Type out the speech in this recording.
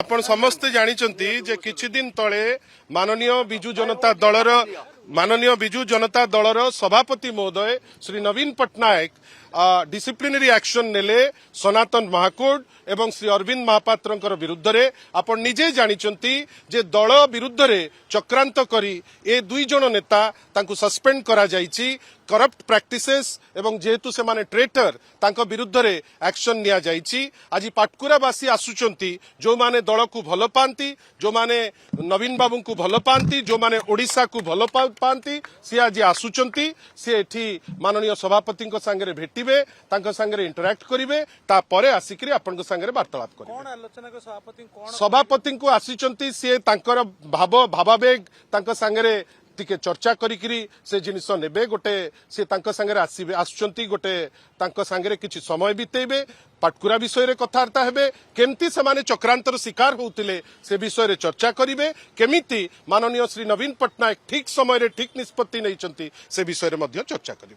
आपण समस्ते जानिचंती जे किछि दिन तळे माननीय बिजू जनता दलर सभापति महोदय श्री नवीन पट्टनायक डिसिप्लिनरी एक्शन नेले सनातन महाकूट एवं श्री अरविंद महापात्र विरुद्ध रे आपण निजे जानिचंती जे दल विरुद्ध रे चक्रांत करी ए दुई जन नेता तांकु सस्पेंड करा जायछि करप्ट प्रैक्टिसेस एवं जेहेतु से माने ट्रेटर तांको विरुद्ध रे एक्शन निया जायछि। आज पाटकुरावासी आसुचंती जो माने दल को भल पांती जो माने नवीन बाबू को भल पांती जो माने ओडिशा को भल पांती सी आज आसुचंती सी एठी माननीय सभापति सांगे भेटिबे तांको सांगे इंटरैक्ट करिवे ता परे आसिकरी आपन सांगे वार्तालाप करिवे। कोन आलोचना को सभापति को आसीचंती सी तांकर भावावेग तांको सांगे टिके चर्चा करी से जिनिस नेबे गोटे से तांको संगे आसीबे आसुचंती गोटे तांको संगे किछि समय बितेबे पाटकुरा विषय रे कथार्ता हेबे केमती से माने चक्रांतर शिकार होउतिले से विषय रे चर्चा करिवे केमिति माननीय श्री नवीन पट्टनायक ठीक समय रे ठीक निष्पत्ति नैचंती से विषय रे मध्य चर्चा करिवे।